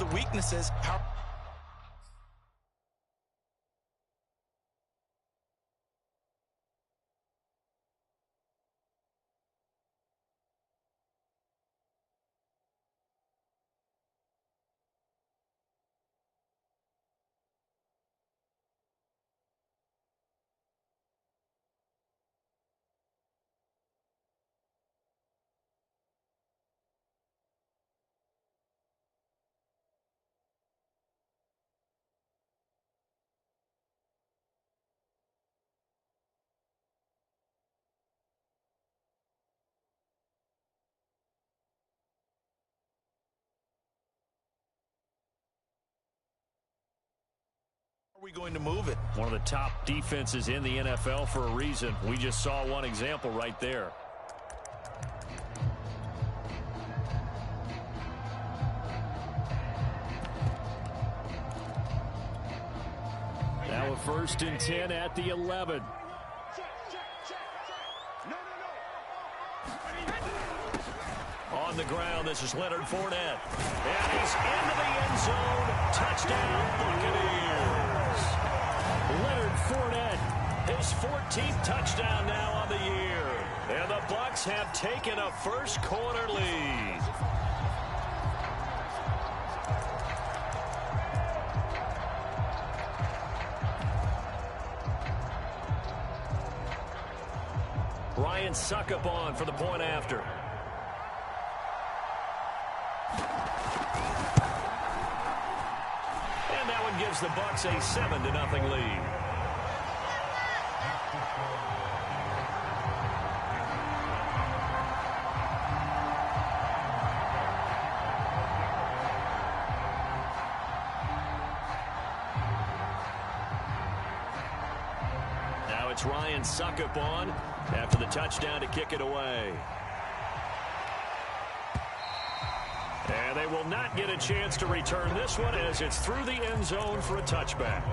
the weaknesses. How are we going to move it? One of the top defenses in the NFL for a reason. We just saw one example right there. Now a 1st and 10 at the 11. On the ground, this is Leonard Fournette. And he's into the end zone. Touchdown, Buccaneers. Leonard Fournette, his 14th touchdown now on the year. And the Bucs have taken a first quarter lead. Ryan Suckup on for the point after. And that one gives the Bucs a 7-0 lead. Now it's Ryan Suckup on after the touchdown to kick it away. And they will not get a chance to return this one as it's through the end zone for a touchback.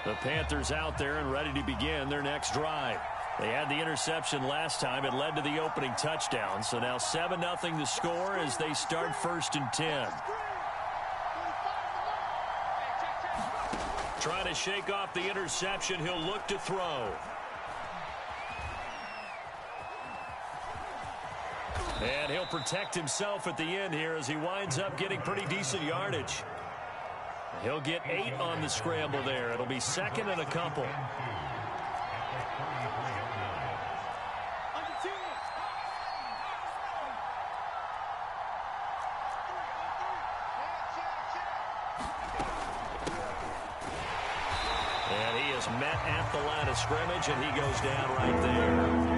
The Panthers out there and ready to begin their next drive. They had the interception last time. It led to the opening touchdown. So now 7-0 the score as they start 1st and 10. Trying to shake off the interception. He'll look to throw. And he'll protect himself at the end here as he winds up getting pretty decent yardage. He'll get 8 on the scramble there. It'll be 2nd and a couple. And he is met at the line of scrimmage, and he goes down right there.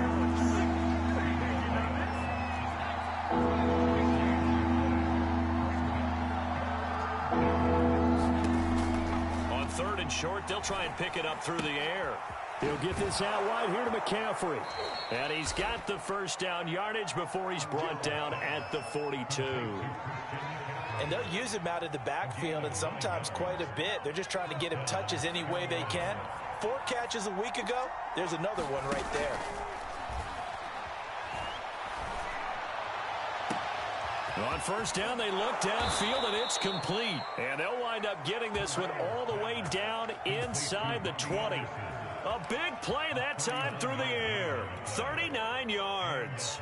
Short, they'll try and pick it up through the air. He'll get this out wide here to McCaffrey. And he's got the first down yardage before he's brought down at the 42. And they'll use him out of the backfield, and sometimes quite a bit. They're just trying to get him touches any way they can. 4 catches a week ago. There's another one right there. On first down, they look downfield, and it's complete. And they'll wind up getting this one all the way down inside the 20. A big play that time through the air. 39 yards.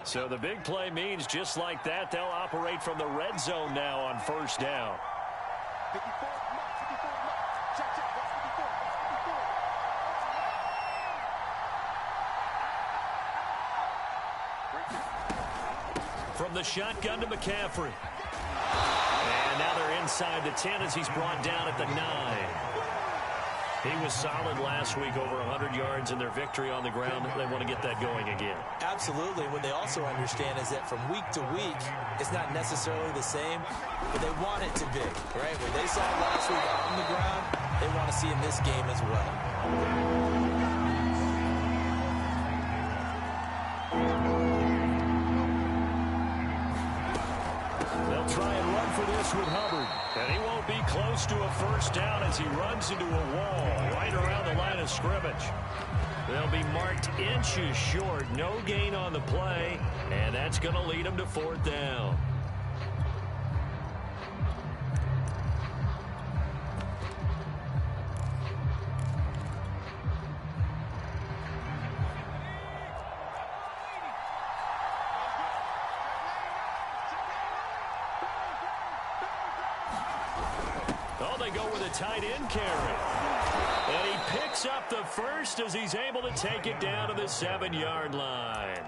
So the big play means just like that, they'll operate from the red zone now on first down. From the shotgun to McCaffrey. And now they're inside the 10 as he's brought down at the 9. He was solid last week, over 100 yards in their victory on the ground. They want to get that going again. Absolutely. What they also understand is that from week to week, it's not necessarily the same, but they want it to be, right? What they saw last week on the ground, they want to see in this game as well. for this with Hubbard. And he won't be close to a first down as he runs into a wall right around the line of scrimmage. They'll be marked inches short. No gain on the play, and that's going to lead them to fourth down. Oh, they go with a tight end carry. And he picks up the first as he's able to take it down to the 7-yard line.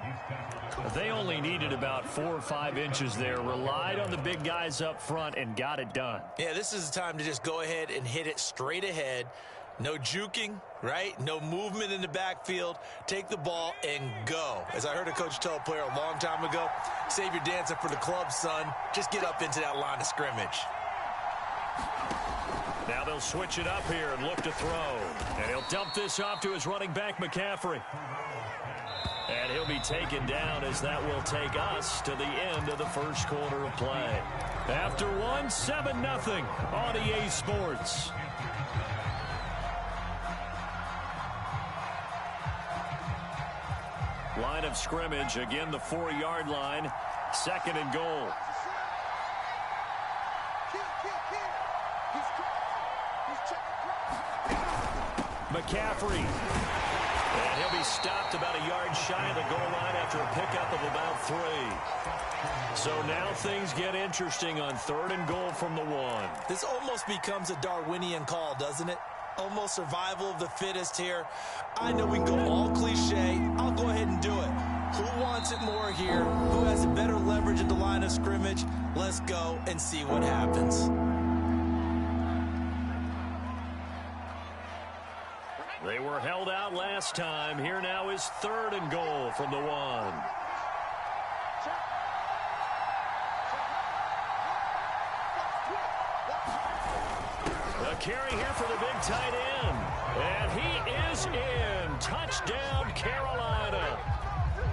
They only needed about 4 or 5 inches there, relied on the big guys up front, and got it done. Yeah, this is the time to just go ahead and hit it straight ahead. No juking, right? No movement in the backfield. Take the ball and go. As I heard a coach tell a player a long time ago, save your dancing for the club, son. Just get up into that line of scrimmage. Now they'll switch it up here and look to throw. And he'll dump this off to his running back, McCaffrey. And he'll be taken down as that will take us to the end of the first quarter of play. After one, 7-0 on EA Sports. Line of scrimmage, again the 4-yard line. 2nd and goal. McCaffrey. And he'll be stopped about a yard shy of the goal line after a pickup of about 3. So now things get interesting on 3rd and goal from the 1. This almost becomes a Darwinian call, doesn't it? Almost survival of the fittest here. I know we can go all cliche. I'll go ahead and do it. Who wants it more here? Who has a better leverage at the line of scrimmage? Let's go and see what happens. They were held out last time. Here now is 3rd and goal from the 1. A carry here for the big tight end. And he is in. Touchdown, Carolina.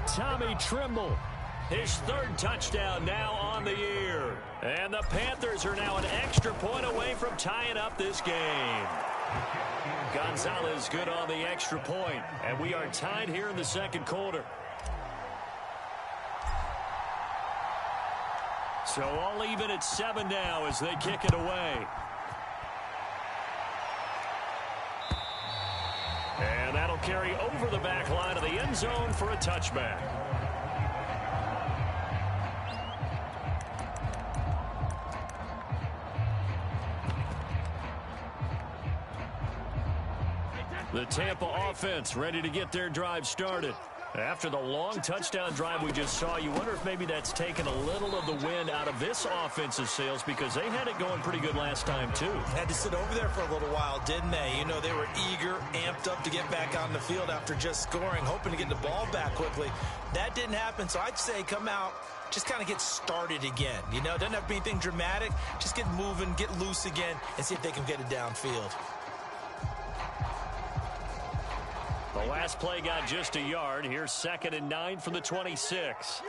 Tommy Tremble, his 3rd touchdown now on the year. And the Panthers are now an extra point away from tying up this game. Gonzalez good on the extra point, and we are tied here in the 2nd quarter. So all even at 7 now as they kick it away. And that'll carry over the back line of the end zone for a touchback. The Tampa offense ready to get their drive started. After the long touchdown drive we just saw, you wonder if maybe that's taken a little of the wind out of this offensive sails because they had it going pretty good last time too. Had to sit over there for a little while, didn't they? You know, they were eager, amped up to get back on the field after just scoring, hoping to get the ball back quickly. That didn't happen, so I'd say come out, just kind of get started again. You know, doesn't have to be anything dramatic. Just get moving, get loose again, and see if they can get it downfield. The last play got just a yard. Here's 2nd and 9 from the 26.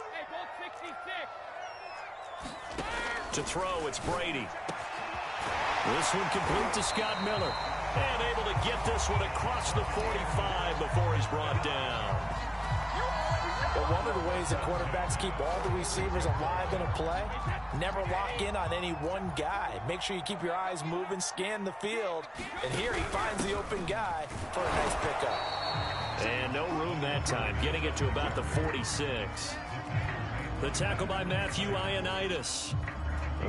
To throw, it's Brady. This one complete to Scott Miller. And able to get this one across the 45 before he's brought down. But one of the ways that quarterbacks keep all the receivers alive in a play, never lock in on any one guy. Make sure you keep your eyes moving, scan the field. And here he finds the open guy for a nice pickup. And no room that time, getting it to about the 46. The tackle by Matthew Ioannidis.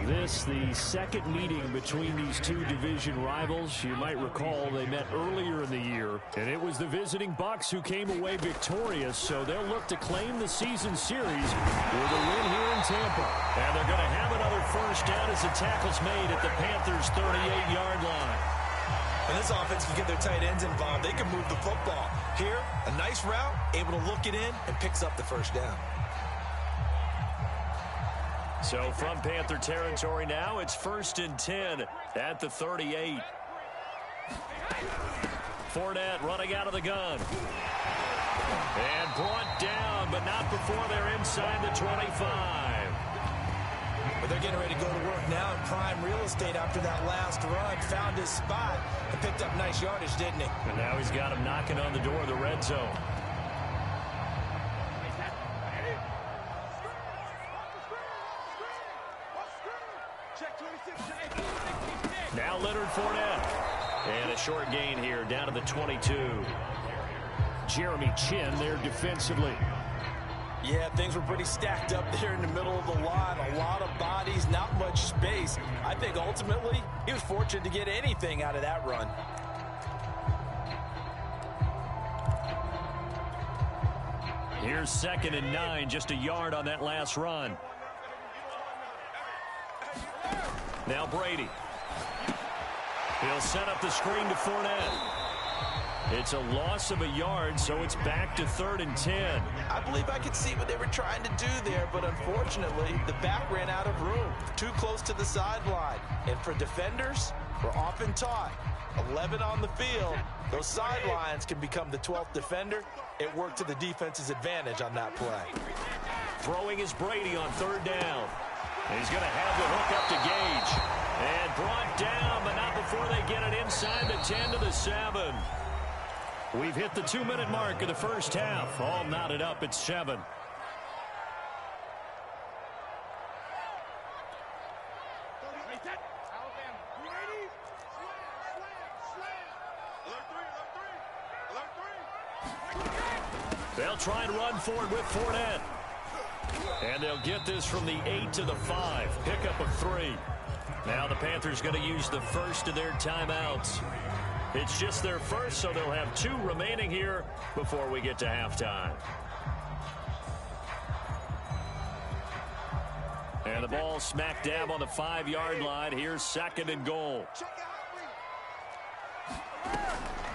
This, the 2nd meeting between these 2 division rivals. You might recall they met earlier in the year, and it was the visiting Bucs who came away victorious, so they'll look to claim the season series with a win here in Tampa. And they're going to have another first down as the tackle's made at the Panthers' 38-yard line. And this offense can get their tight ends involved. They can move the football. Here, a nice route, able to look it in, and picks up the first down. So from Panther territory now, it's 1st and 10 at the 38. Fournette running out of the gun. And brought down, but not before they're inside the 25. But they're getting ready to go to work now in prime real estate after that last run. Found his spot and picked up nice yardage, didn't he? And now he's got him knocking on the door of the red zone. Now Leonard Fournette. And a short gain here down to the 22. Jeremy Chin there defensively. Yeah, things were pretty stacked up there in the middle of the line. A lot of bodies, not much space. I think ultimately he was fortunate to get anything out of that run. Here's 2nd and 9, just a yard on that last run. Now Brady. He'll set up the screen to Fournette. It's a loss of a yard, so it's back to 3rd and 10. I believe I could see what they were trying to do there, but unfortunately, the back ran out of room. Too close to the sideline. And for defenders, we're often taught, 11 on the field, those sidelines can become the 12th defender. It worked to the defense's advantage on that play. Throwing is Brady on 3rd down. He's going to have the hook up to Gage. And brought down, but not before they get it inside the 10 to the 7. We've hit the 2-minute mark of the first half. All knotted up at 7. They'll try and run forward with Fournette. And they'll get this from the 8 to the 5. Pickup of 3. Now the Panthers going to use the first of their timeouts. It's just their first, so they'll have 2 remaining here before we get to halftime. And the ball smack dab on the 5-yard line. Here's 2nd and goal.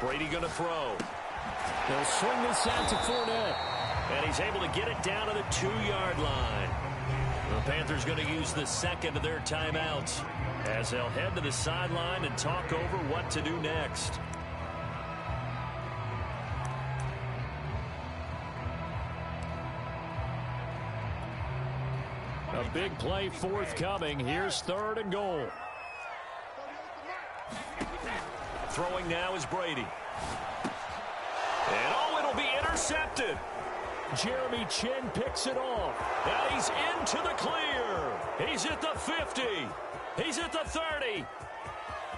Brady going to throw. They'll swing this out to Fournette. And he's able to get it down to the 2-yard line. The Panthers going to use the 2nd of their timeouts as they'll head to the sideline and talk over what to do next. A big play forthcoming. Here's 3rd and goal. Throwing now is Brady. And oh, it'll be intercepted. Jeremy Chin picks it off. And he's into the clear. He's at the 50. He's at the 30.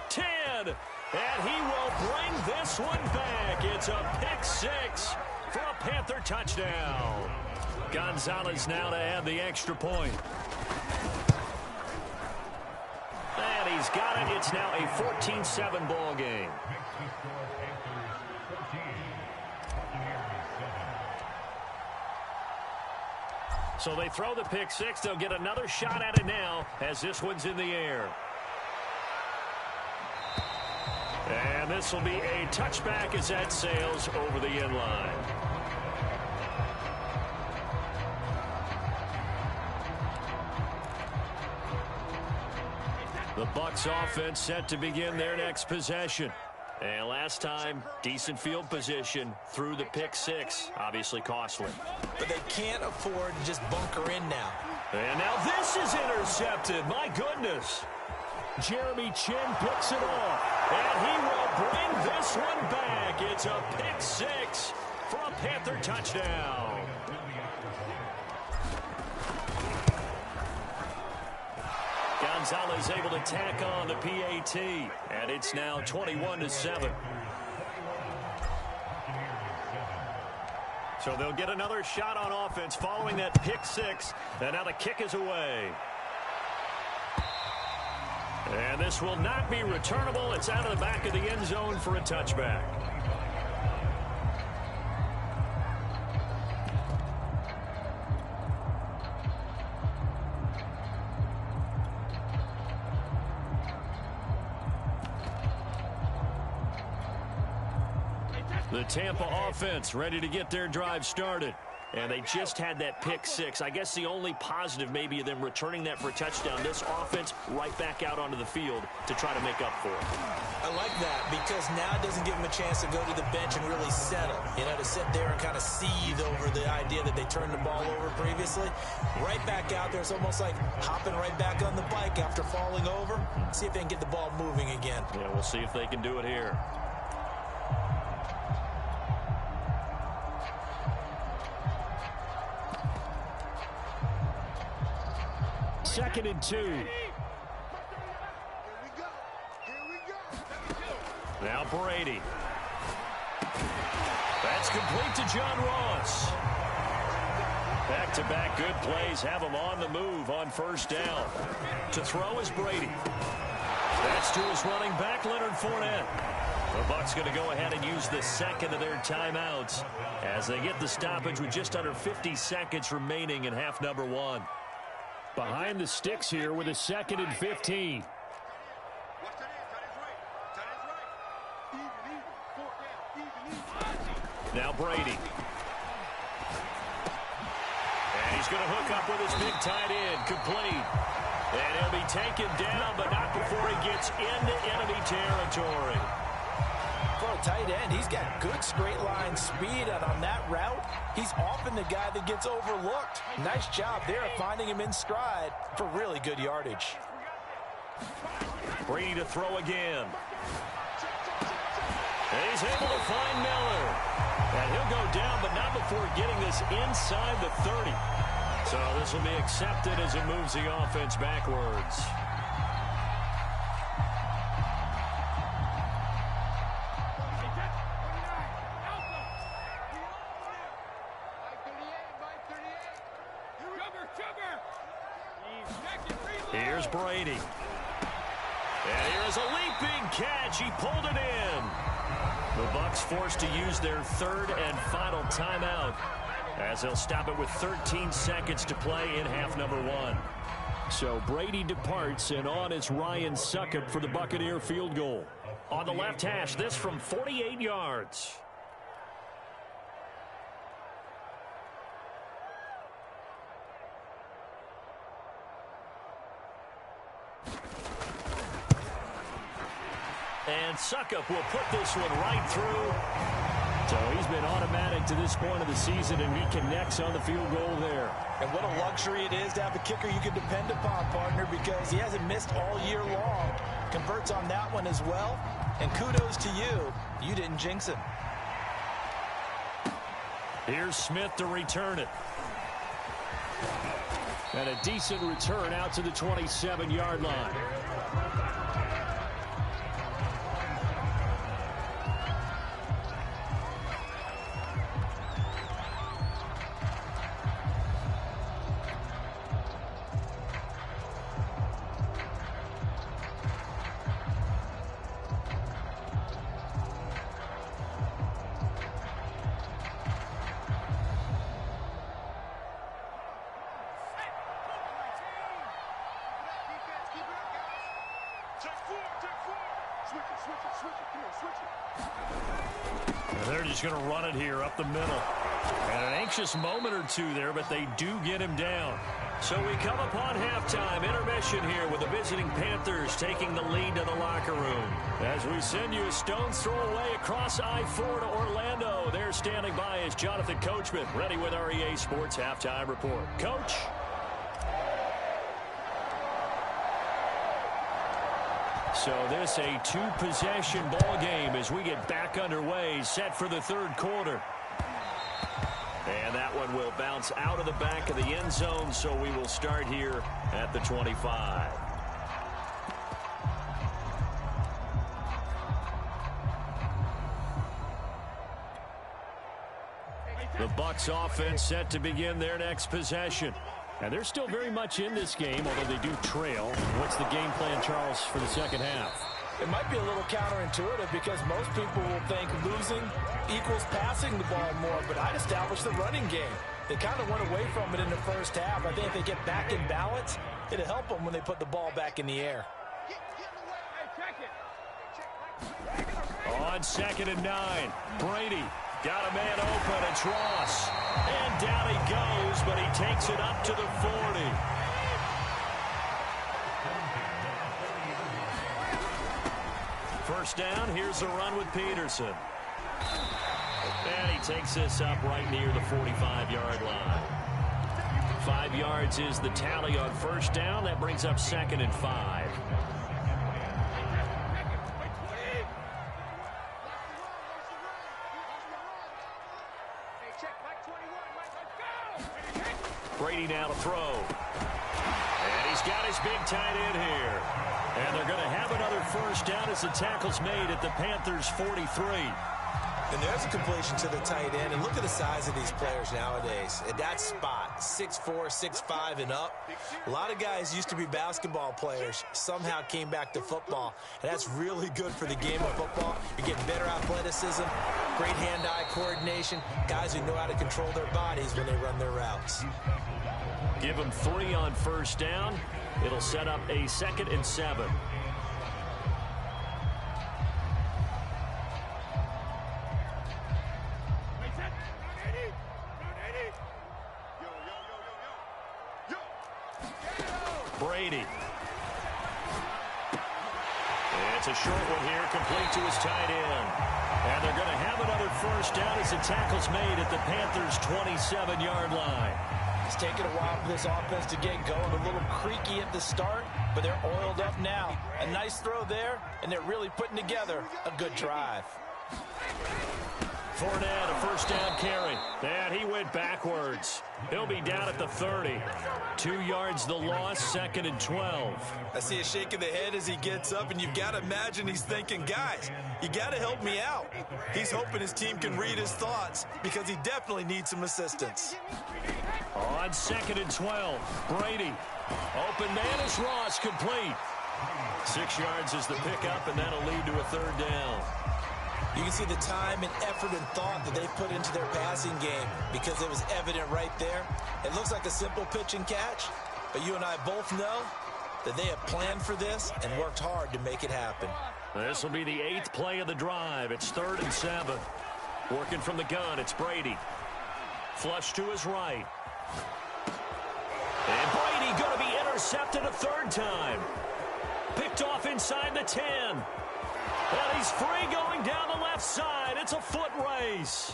10. And he will bring this one back. It's a pick 6 for a Panther touchdown. Gonzalez now to add the extra point. And he's got it. It's now a 14-7 ball game. So they throw the pick 6. They'll get another shot at it now as this one's in the air. And this will be a touchback as that sails over the end line. The Bucs offense set to begin their next possession. And last time, decent field position through the pick 6. Obviously costly. But they can't afford to just bunker in now. And now this is intercepted. My goodness. Jeremy Chin picks it off. And he will bring this one back. It's a pick 6 for a Panther touchdown. Gonzalez able to tack on the PAT, and it's now 21-7. So they'll get another shot on offense following that pick 6, and now the kick is away. And this will not be returnable. It's out of the back of the end zone for a touchback. The Tampa offense ready to get their drive started. And they just had that pick six. I guess the only positive maybe of them returning that for a touchdown. This offense right back out onto the field to try to make up for it. I like that because now it doesn't give them a chance to go to the bench and really settle. You know, to sit there and kind of seethe over the idea that they turned the ball over previously. Right back out there. It's almost like hopping right back on the bike after falling over. See if they can get the ball moving again. Yeah, we'll see if they can do it here. Second and 2. Now Brady. That's complete to John Ross. Back-to-back good plays have him on the move on first down. To throw is Brady. That's to his running back, Leonard Fournette. The Bucs going to go ahead and use the second of their timeouts as they get the stoppage with just under 50 seconds remaining in half number 1. Behind the sticks here with a second and 15. Now Brady. And he's going to hook up with his big tight end, complete. And he'll be taken down, but not before he gets into enemy territory. For a tight end, he's got good straight line speed, and on that route, he's often the guy that gets overlooked. Nice job there of finding him in stride for really good yardage. Brady to throw again. And he's able to find Miller. And he'll go down, but not before getting this inside the 30. So this will be accepted as it moves the offense backwards. Here's Brady. And here's a leaping catch. He pulled it in. The Bucs forced to use their third and final timeout as they'll stop it with 13 seconds to play in half number 1. So Brady departs, and on is Ryan Succop for the Buccaneer field goal. On the left hash, this from 48 yards. And Succop will put this one right through. So he's been automatic to this point of the season, and he connects on the field goal there. And what a luxury it is to have a kicker you can depend upon, partner, because he hasn't missed all year long. Converts on that one as well. And kudos to you. You didn't jinx him. Here's Smith to return it. And a decent return out to the 27-yard line. They're just going to run it here up the middle. And an anxious moment or two there, but they do get him down. So we come upon halftime intermission here with the visiting Panthers taking the lead to the locker room. As we send you a stone's throw away across I-4 to Orlando. There standing by is Jonathan Coachman, ready with our EA Sports Halftime Report. Coach. So this a two-possession ball game as we get back underway, set for the third quarter. And that one will bounce out of the back of the end zone, so we will start here at the 25. The Bucs offense set to begin their next possession. And they're still very much in this game, although they do trail. What's the game plan, Charles, for the second half? It might be a little counterintuitive because most people will think losing equals passing the ball more, but I'd establish the running game. They kind of went away from it in the first half. I think if they get back in balance, it'll help them when they put the ball back in the air. On 2nd and 9, Brady got a man open. It's Ross. And down he goes, but he takes it up to the 40. First down, here's the run with Peterson. And he takes this up right near the 45-yard line. 5 yards is the tally on first down. That brings up 2nd and 5. Brady now to throw. And he's got his big tight end here. And they're going to have another first down as the tackle's made at the Panthers' 43. And there's a completion to the tight end. And look at the size of these players nowadays. At that spot, 6'4", 6'5", and up. A lot of guys used to be basketball players, somehow came back to football. And that's really good for the game of football. You're getting better athleticism, great hand-eye coordination, guys who know how to control their bodies when they run their routes. Give them 3 on first down. It'll set up a 2nd and 7. Brady. It's a short one here, complete to his tight end. And they're going to have another first down as the tackle's made at the Panthers' 27-yard line. It's taken a while for this offense to get going. A little creaky at the start, but they're oiled up now. A nice throw there, and they're really putting together a good drive. Fournette, a first down carry. And he went backwards. He'll be down at the 30. 2 yards the loss, 2nd and 12. I see a shake of the head as he gets up, and you've got to imagine he's thinking, guys, you got to help me out. He's hoping his team can read his thoughts because he definitely needs some assistance. On 2nd and 12, Brady. Open man is Ross, complete. 6 yards is the pickup, and that'll lead to a 3rd down. You can see the time and effort and thought that they put into their passing game because it was evident right there. It looks like a simple pitch and catch, but you and I both know that they have planned for this and worked hard to make it happen. This will be the 8th play of the drive. It's 3rd and 7. Working from the gun, it's Brady. Flush to his right. And Brady going to be intercepted a 3rd time. Picked off inside the 10. And he's free going down the left side. It's a foot race.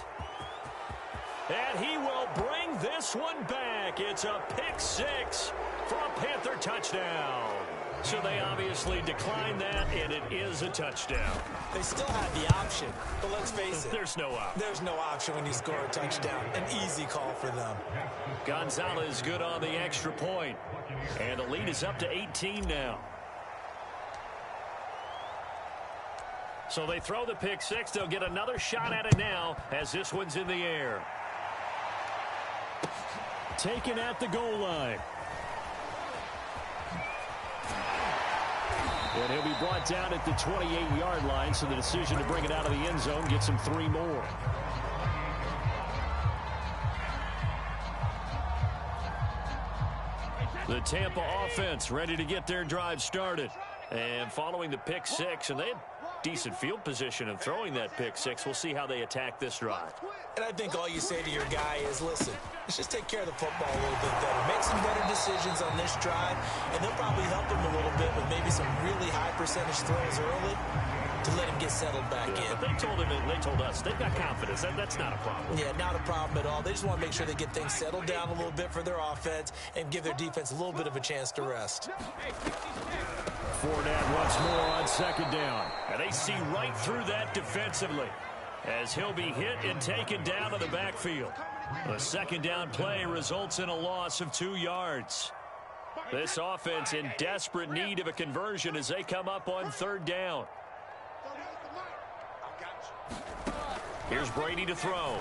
And he will bring this one back. It's a pick 6 for a Panther touchdown. So they obviously declined that, and it is a touchdown. They still have the option, but let's face it. There's no option. There's no option when you score a touchdown. An easy call for them. Gonzalez good on the extra point. And the lead is up to 18 now. So they throw the pick 6. They'll get another shot at it now as this one's in the air. Taken at the goal line. And he'll be brought down at the 28-yard line, so the decision to bring it out of the end zone gets him 3 more. The Tampa offense ready to get their drive started. And following the pick 6, and they had decent field position in throwing that pick 6. We'll see how they attack this drive. And I think all you say to your guy is, listen, let's just take care of the football a little bit better. Make some better decisions on this drive, and they'll probably help him a little bit with maybe some really high percentage throws early to let him get settled back in. But they told him, and they told us, they've got confidence. That's not a problem. Yeah, not a problem at all. They just want to make sure they get things settled down a little bit for their offense and give their defense a little bit of a chance to rest. Fournette once more on 2nd down. And they see right through that defensively as he'll be hit and taken down to the backfield. The 2nd down play results in a loss of 2 yards. This offense in desperate need of a conversion as they come up on 3rd down. Here's Brady to throw.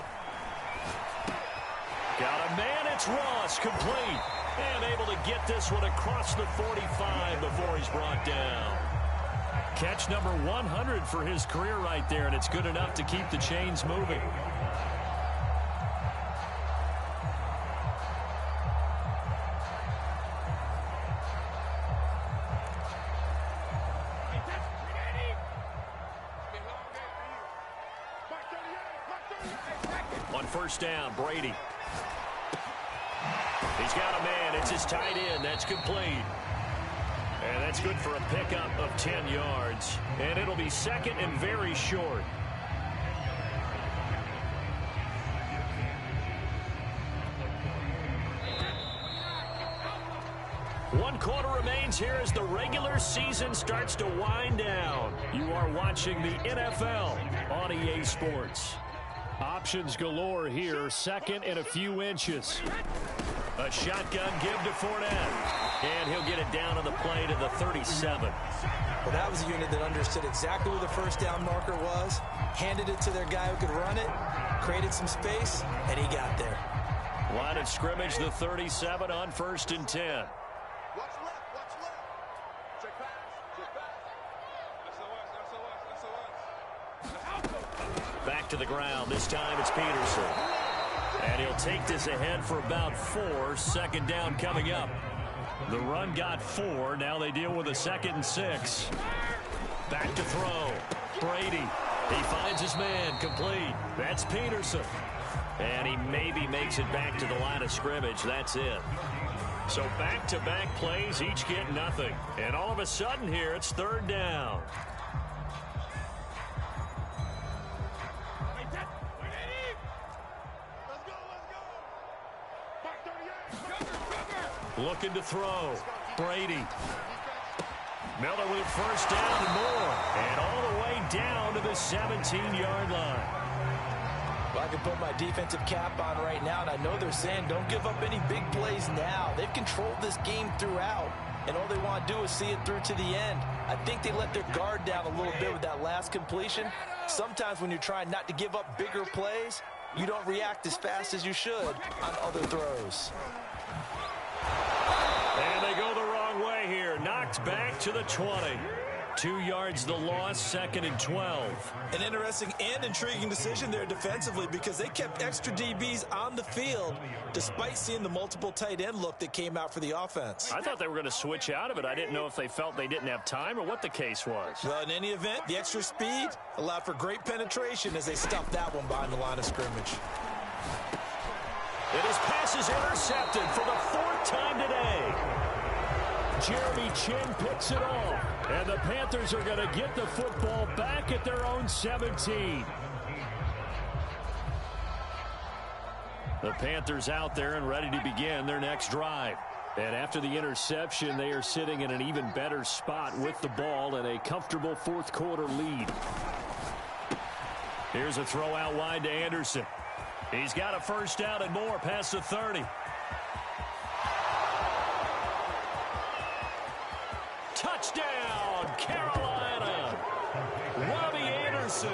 Got a man, it's Ross, complete. And able to get this one across the 45 before he's brought down. Catch number 100 for his career right there, and it's good enough to keep the chains moving. On 1st down, Brady. He's got a man. It's his tight end. That's complete. And that's good for a pickup of 10 yards. And it'll be second and very short. One quarter remains here as the regular season starts to wind down. You are watching the NFL on EA Sports. Options galore here, second and a few inches. A shotgun give to Fournette. And he'll get it down on the play to the 37. Well, that was a unit that understood exactly where the first down marker was, handed it to their guy who could run it, created some space, and he got there. Line of scrimmage, the 37 on 1st and 10. Back to the ground. This time it's Peterson. And he'll take this ahead for about 4. Second down coming up. The run got 4. Now they deal with a 2nd and 6. Back to throw. Brady. He finds his man. Complete. That's Peterson. And he maybe makes it back to the line of scrimmage. That's it. So back-to-back plays, each get nothing. And all of a sudden here, it's 3rd down. Looking to throw. Brady. Miller with first down and more. And all the way down to the 17-yard line. Well, I can put my defensive cap on right now, and I know they're saying don't give up any big plays now. They've controlled this game throughout, and all they want to do is see it through to the end. I think they let their guard down a little bit with that last completion. Sometimes when you're trying not to give up bigger plays, you don't react as fast as you should on other throws. And they go the wrong way here. Knocked back to the 20. 2 yards the loss, 2nd and 12. An interesting and intriguing decision there defensively because they kept extra DBs on the field despite seeing the multiple tight end look that came out for the offense. I thought they were going to switch out of it. I didn't know if they felt they didn't have time or what the case was. Well, in any event, the extra speed allowed for great penetration as they stuffed that one behind the line of scrimmage. And his pass is intercepted for the 4th time today. Jeremy Chin picks it off. And the Panthers are going to get the football back at their own 17. The Panthers out there and ready to begin their next drive. And after the interception, they are sitting in an even better spot with the ball and a comfortable 4th quarter lead. Here's a throw out wide to Anderson. He's got a first down and more past the 30. Touchdown, Carolina. Robbie Anderson,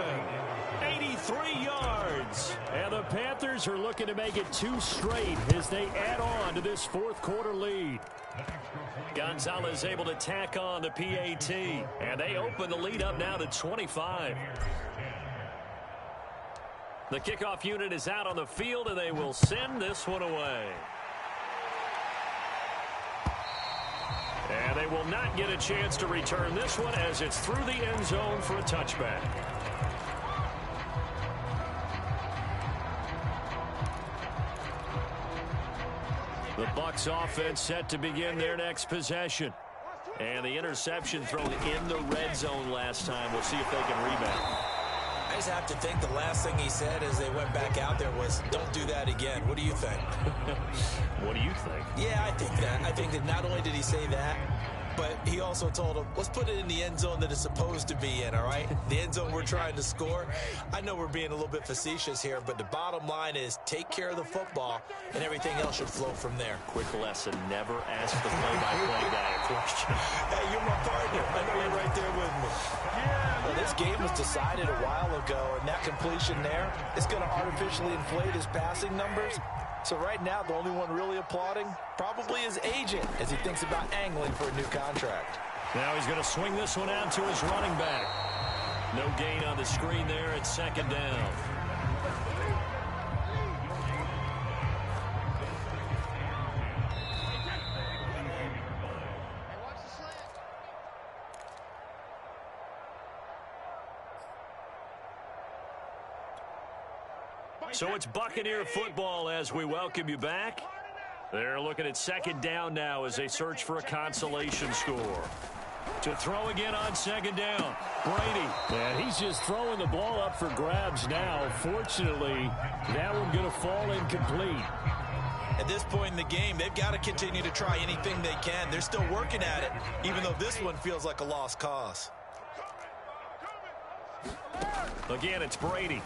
83 yards. And the Panthers are looking to make it 2 straight as they add on to this 4th quarter lead. Gonzalez able to tack on the PAT. And they open the lead up now to 25. The kickoff unit is out on the field, and they will send this one away. And they will not get a chance to return this one as it's through the end zone for a touchback. The Bucs offense set to begin their next possession. And the interception thrown in the red zone last time. We'll see if they can rebound. I just have to think the last thing he said as they went back out there was, don't do that again. What do you think? What do you think? Yeah, I think that. I think that not only did he say that, but he also told him, let's put it in the end zone that it's supposed to be in, all right? The end zone we're trying to score. I know we're being a little bit facetious here, but the bottom line is take care of the football, and everything else should flow from there. Quick lesson, never ask the play-by-play guy a question. Hey, you're my partner. I know you're right there with me. Well, this game was decided a while ago, and that completion there is going to artificially inflate his passing numbers. So right now, the only one really applauding probably his agent as he thinks about angling for a new contract. Now he's going to swing this one out to his running back. No gain on the screen there at 2nd down. So it's Buccaneer football as we welcome you back. They're looking at second down now as they search for a consolation score. To throw again on second down, Brady. And he's just throwing the ball up for grabs now. Fortunately, that one going to fall incomplete. At this point in the game, they've got to continue to try anything they can. They're still working at it, even though this one feels like a lost cause. Again, it's Brady.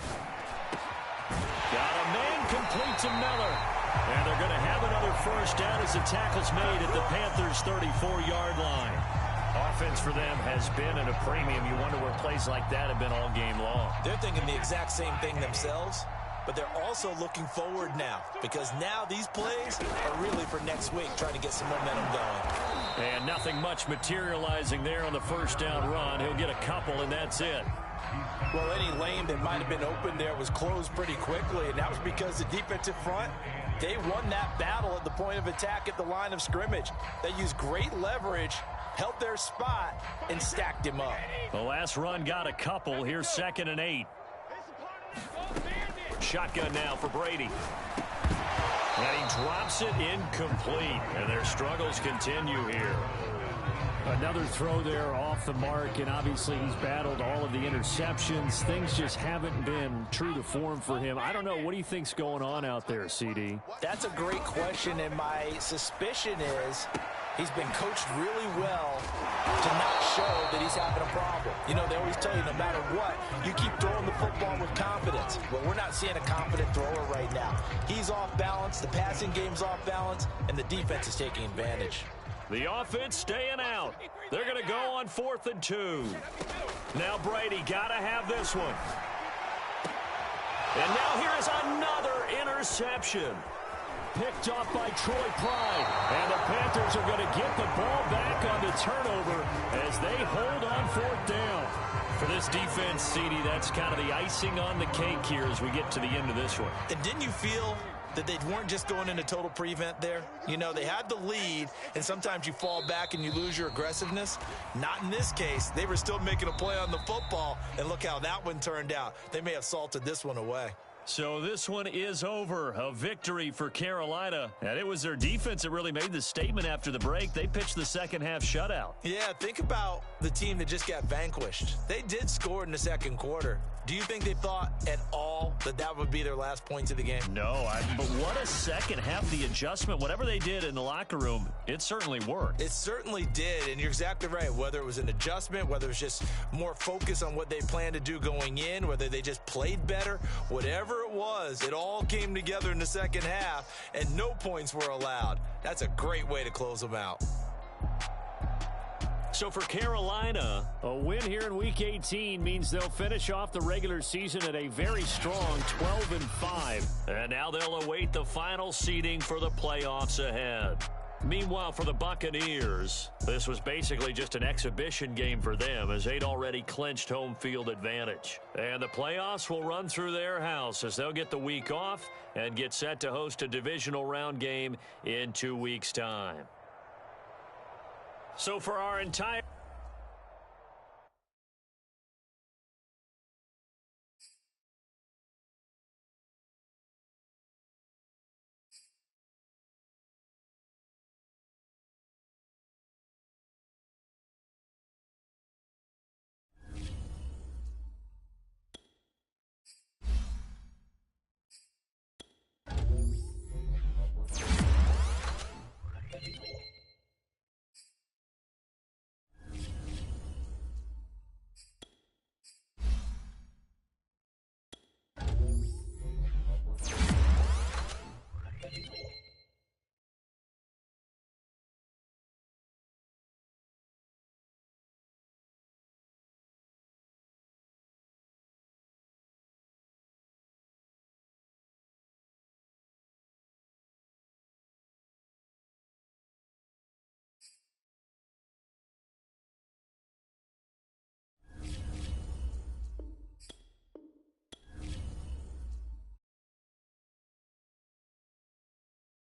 Got a man complete to Miller. And they're going to have another first down as the tackle's made at the Panthers' 34-yard line. Offense for them has been at a premium. You wonder where plays like that have been all game long. They're thinking the exact same thing themselves, but they're also looking forward now because now these plays are really for next week, trying to get some momentum going. And nothing much materializing there on the first down run. He'll get a couple, and that's it. Well, any lane that might have been open there was closed pretty quickly, and that was because the defensive front, they won that battle at the point of attack at the line of scrimmage. They used great leverage, held their spot, and stacked him up. The last run got a couple. Here's 2nd and 8. Shotgun now for Brady. And he drops it incomplete. And their struggles continue here. Another throw there off the mark, and obviously he's battled all of the interceptions. Things just haven't been true to form for him. I don't know. What do you think's going on out there, CD? That's a great question, and my suspicion is he's been coached really well to not show that he's having a problem. You know, they always tell you no matter what, you keep throwing the football with confidence. Well, we're not seeing a confident thrower right now. He's off balance, the passing game's off balance, and the defense is taking advantage. The offense staying out. They're going to go on 4th and 2. Now Brady got to have this one. And now here is another interception. Picked off by Troy Pride. And the Panthers are going to get the ball back on the turnover as they hold on 4th down. For this defense, CD, that's kind of the icing on the cake here as we get to the end of this one. And didn't you feel that they weren't just going into total prevent there? You know, they had the lead, and sometimes you fall back and you lose your aggressiveness. Not in this case. They were still making a play on the football, and look how that one turned out. They may have salted this one away. So this one is over. A victory for Carolina. And it was their defense that really made the statement after the break. They pitched the second half shutout. Yeah, think about the team that just got vanquished. They did score in the second quarter. Do you think they thought at all that that would be their last points of the game? No, but what a second half. The adjustment, whatever they did in the locker room, it certainly worked. It certainly did, and you're exactly right. Whether it was an adjustment, whether it was just more focus on what they planned to do going in, whether they just played better, whatever it was, it all came together in the second half, and no points were allowed. That's a great way to close them out. So for Carolina, a win here in Week 18 means they'll finish off the regular season at a very strong 12-5. And now they'll await the final seeding for the playoffs ahead. Meanwhile, for the Buccaneers, this was basically just an exhibition game for them as they'd already clinched home field advantage. And the playoffs will run through their house as they'll get the week off and get set to host a divisional round game in 2 weeks' time. So for our entire